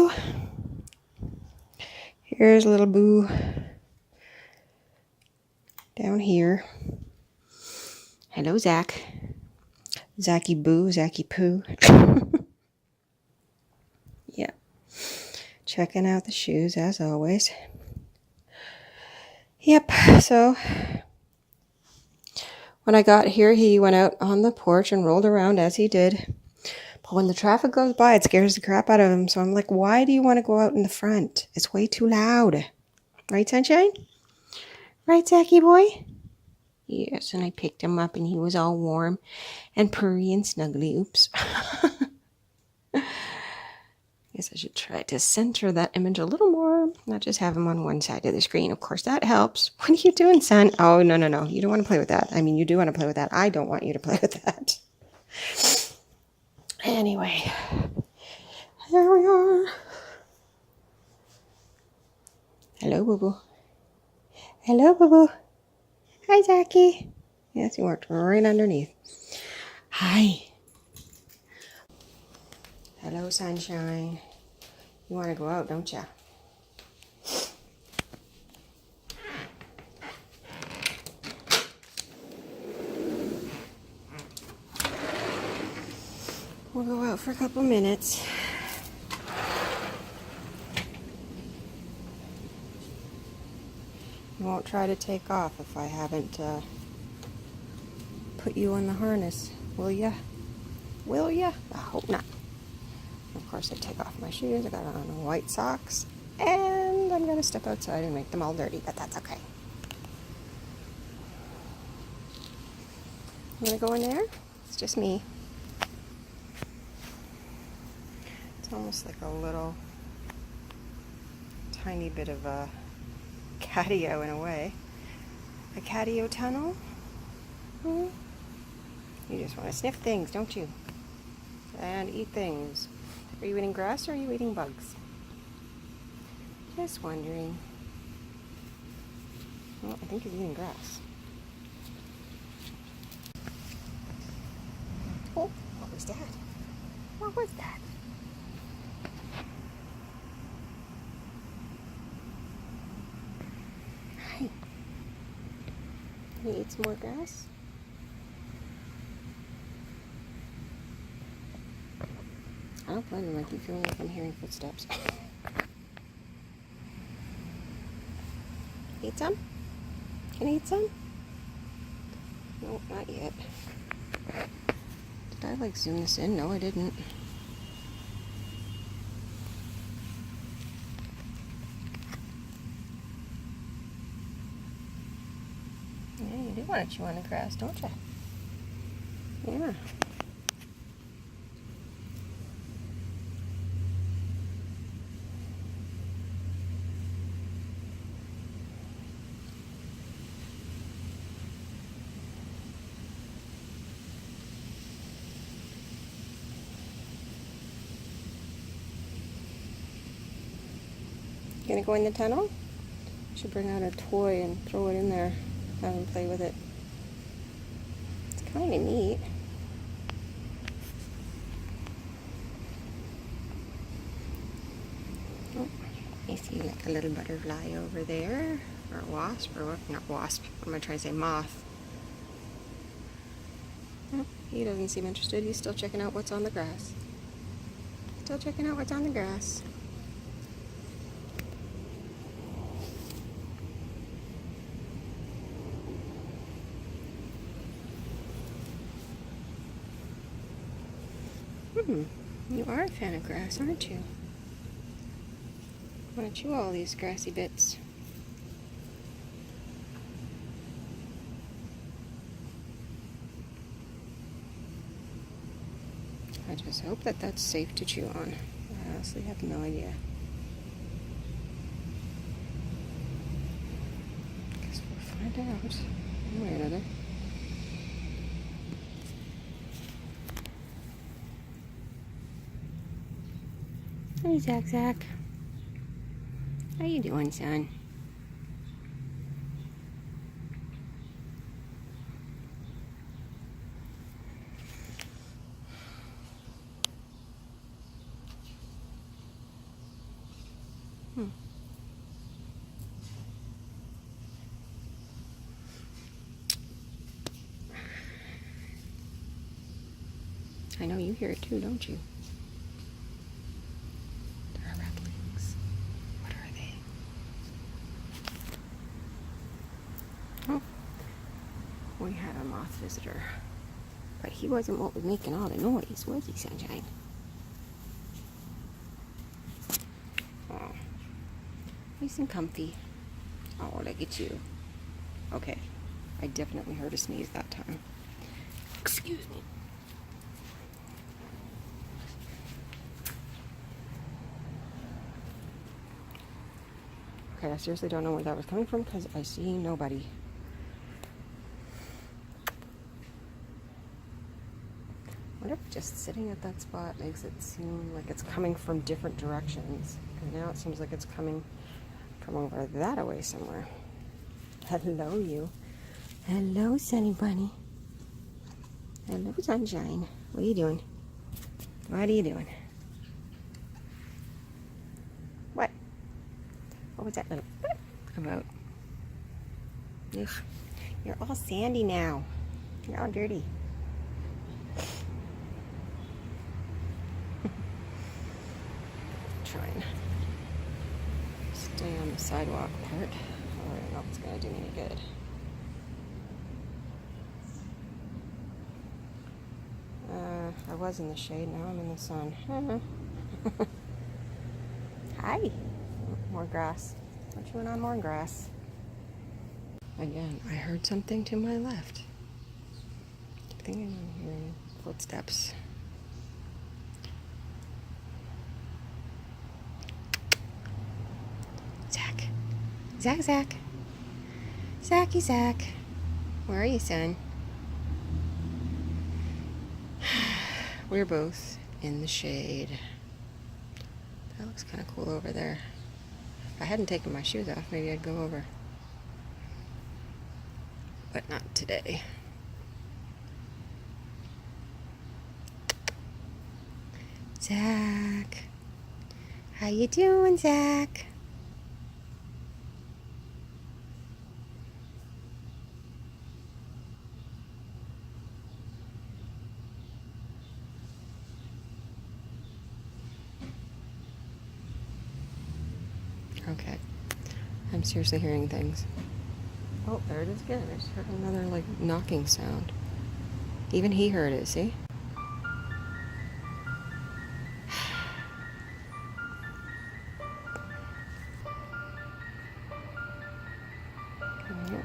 Boo. Here's little Boo down here. Hello, Zach. Zachy Boo, Zachy Poo. Yeah. Checking out the shoes as always. Yep, so when I got here, he went out on the porch and rolled around as he did. But when the traffic goes by, it scares the crap out of him. So I'm like, why do you want to go out in the front? It's way too loud. Right, Sunshine? Right, Zachy boy? Yes, and I picked him up and he was all warm and purry and snuggly. Oops. Guess I should try to center that image a little more, not just have him on one side of the screen. Of course, that helps. What are you doing, son? Oh, no. You don't want to play with that. I mean, you do want to play with that. I don't want you to play with that. Anyway, here we are. Hello, boo-boo. Hello, boo-boo. Hi, Zachy. Yes, he worked right underneath. Hi. Hello, Sunshine. You want to go out, don't you? We'll go out for a couple minutes. You won't try to take off if I haven't put you in the harness, will ya? Will ya? I hope not. Of course, I take off my shoes. I got on white socks. And I'm going to step outside and make them all dirty, but that's okay. You want to go in there? It's just me. It's almost like a little tiny bit of a catio in a way. A catio tunnel? You just want to sniff things, don't you? And eat things. Are you eating grass or are you eating bugs? Just wondering. Well, I think he's eating grass. Oh, what was that? What was that? Hi. Can you eat some more grass? I don't blame him. I keep feeling like I'm hearing footsteps. Eat some? Can you eat some? No, not yet. Did I like zoom this in? No, I didn't. Yeah, you do want to chew on the grass, don't you? Yeah. You gonna go in the tunnel? Should bring out a toy and throw it in there. Have him play with it. It's kind of neat. Oh, I see like a little butterfly over there, or a wasp, or what? Not wasp. What am I trying to say? Moth. Oh, he doesn't seem interested. He's still checking out what's on the grass. Still checking out what's on the grass. You are a fan of grass, aren't you? Want to chew all these grassy bits. I just hope that that's safe to chew on. I honestly have no idea. Guess we'll find out one way or another. Hey, Zach. How you doing, son? I know you hear it too, don't you? There are rattlings. What are they? Oh, we had a moth visitor. But he wasn't what was making all the noise, was he, Sunshine? Oh, nice and comfy. Oh, look at you. Okay, I definitely heard a sneeze that time. Excuse me. Okay, I seriously don't know where that was coming from because I see nobody. I wonder if just sitting at that spot makes it seem like it's coming from different directions. Because now it seems like it's coming from over that away somewhere. Hello, you. Hello, Sunny Bunny. Hello, Sunshine. What are you doing? What are you doing? What? What was that little about? Ugh. You're all sandy now. You're all dirty. Try and stay on the sidewalk part. I don't know if it's going to do me any good. I was in the shade, now I'm in the sun. Hi. More grass. We're chewing on more grass. Again, I heard something to my left. I think I'm hearing footsteps. Zach. Zach, Zach. Zachy, Zach. Where are you, son? We're both in the shade. That looks kind of cool over there. If I hadn't taken my shoes off, maybe I'd go over. But not today. Zach. How you doing, Zach? Okay. I'm seriously hearing things. Oh, there it is again. I just heard another, like, knocking sound. Even he heard it, see?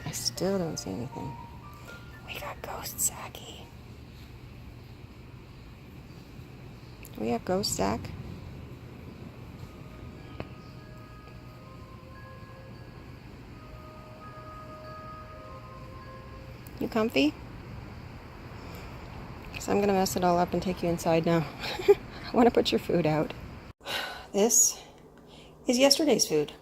I still don't see anything. We got ghosts, Zachy. Do we have ghosts, Zach? You comfy? So I'm gonna mess it all up and take you inside now. I want to put your food out. This is yesterday's food.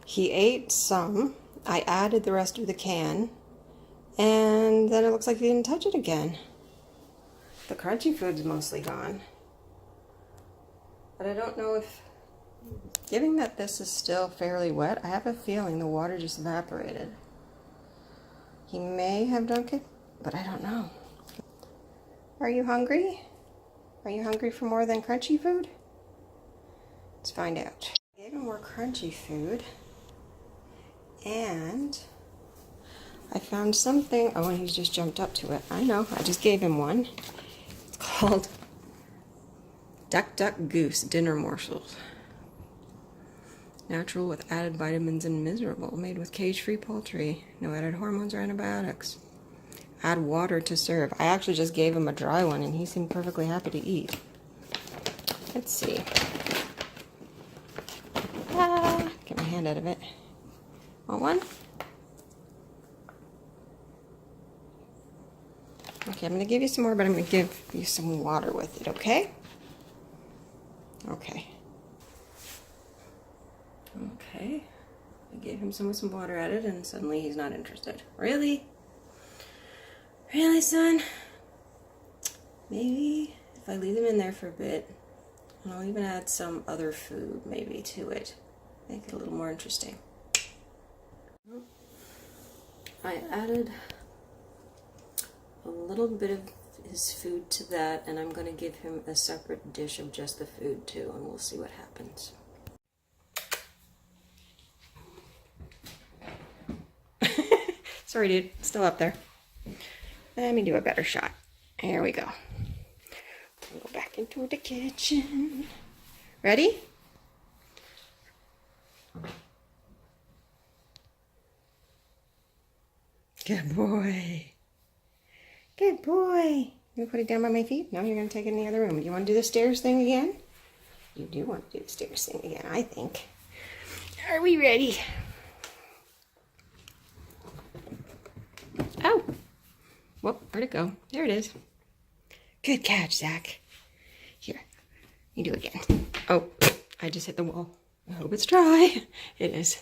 He ate some. I added the rest of the can. And then it looks like he didn't touch it again. The crunchy food's mostly gone. But I don't know if, given that this is still fairly wet, I have a feeling the water just evaporated. He may have drunk it, but I don't know. Are you hungry? Are you hungry for more than crunchy food? Let's find out. I gave him more crunchy food. And I found something. Oh, and he's just jumped up to it. I know, I just gave him one. It's called Duck Duck Goose Dinner Morsels. Natural with added vitamins and miserable. Made with cage-free poultry. No added hormones or antibiotics. Add water to serve. I actually just gave him a dry one and he seemed perfectly happy to eat. Let's see. Get my hand out of it. Want one? Okay, I'm going to give you some more, but I'm going to give you some water with it, okay? Okay. Okay. I gave him some with some water added, and suddenly he's not interested. Really? Really, son? Maybe if I leave them in there for a bit, And I'll even add some other food maybe to it. Make it a little more interesting. I added a little bit of his food to that, and I'm going to give him a separate dish of just the food too, and we'll see what happens. Sorry, dude. Still up there. Let me do a better shot. Here we go. I'll go back into the kitchen. Ready? Good boy. Good boy. You put it down by my feet? No, you're going to take it in the other room. Do you want to do the stairs thing again? You do want to do the stairs thing again, I think. Are we ready? Oh. Whoop, where'd it go? There it is. Good catch, Zach. Here, you do it again. Oh, I just hit the wall. I hope it's dry. It is.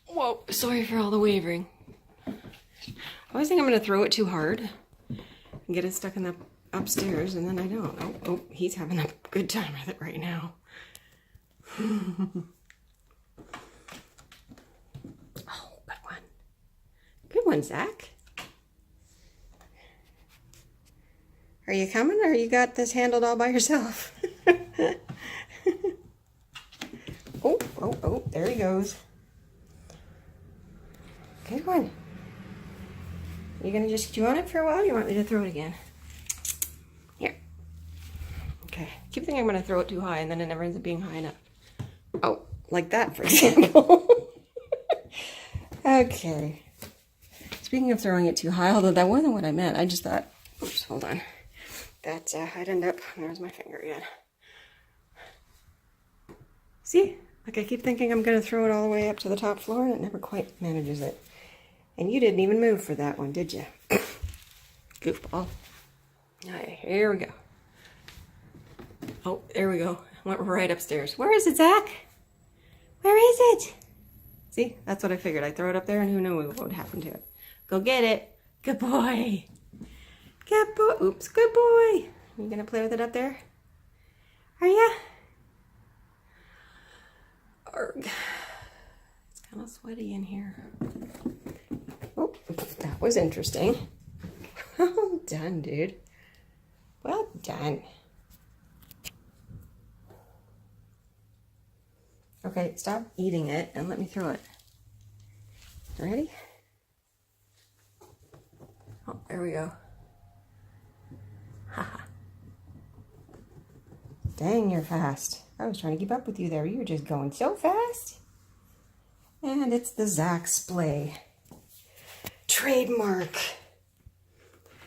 Whoa, sorry for all the wavering. I always think I'm going to throw it too hard and get it stuck in the upstairs, and then I don't. Oh, he's having a good time with it right now. Oh, good one. Good one, Zach. Are you coming, or you got this handled all by yourself? Oh, there he goes. Good one. You gonna just chew on it for a while, or you want me to throw it again? Here. Okay. I keep thinking I'm gonna throw it too high, and then it never ends up being high enough. Oh, like that, for example. Okay. Speaking of throwing it too high, although that wasn't what I meant, I just thought, oops, hold on. That I'd end up, there's my finger again. See? Like I keep thinking I'm going to throw it all the way up to the top floor, and it never quite manages it. And you didn't even move for that one, did you? Goofball. All right, here we go. Oh, there we go. Went right upstairs. Where is it, Zach? Where is it? See? That's what I figured. I'd throw it up there, and who knew what would happen to it. Go get it. Good boy. Good boy. Oops, good boy. You gonna play with it up there? Are ya? Arg. It's kind of sweaty in here. Oh, that was interesting. Well done, dude. Well done. Okay, stop eating it and let me throw it. Ready? Oh, there we go. Haha. Dang, you're fast. I was trying to keep up with you there. You were just going so fast. And it's the Zach splay. Trademark.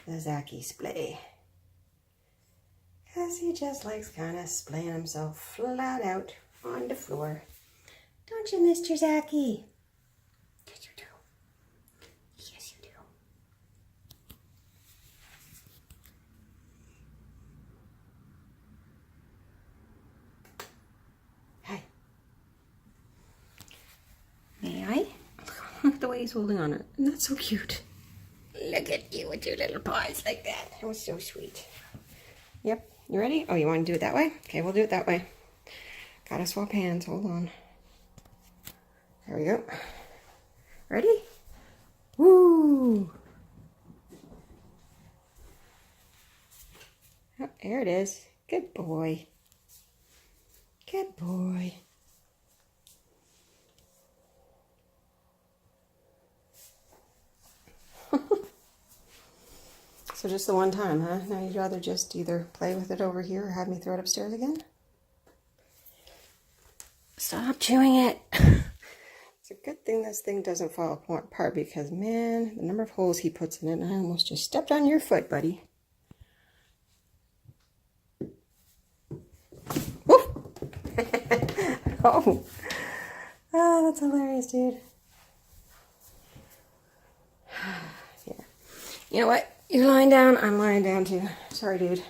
The Zachy splay. Because he just likes kind of splaying himself flat out on the floor. Don't you, Mr. Zachy? Yes, you do. Yes, you do. Hey. May I? Look at the way he's holding on it. Isn't that so cute? Look at you with your little paws like that. That was so sweet. Yep. You ready? Oh, you want to do it that way? Okay, we'll do it that way. Gotta swap hands. Hold on. There we go. Ready? Woo! Oh, there it is. Good boy. Good boy. So just the one time, huh? Now you'd rather just either play with it over here or have me throw it upstairs again? Stop chewing it. It's a good thing this thing doesn't fall apart because, man, the number of holes he puts in it, I almost just stepped on your foot, buddy. Woof! Oh, that's hilarious, dude. Yeah. You know what? You're lying down, I'm lying down too. Sorry, dude.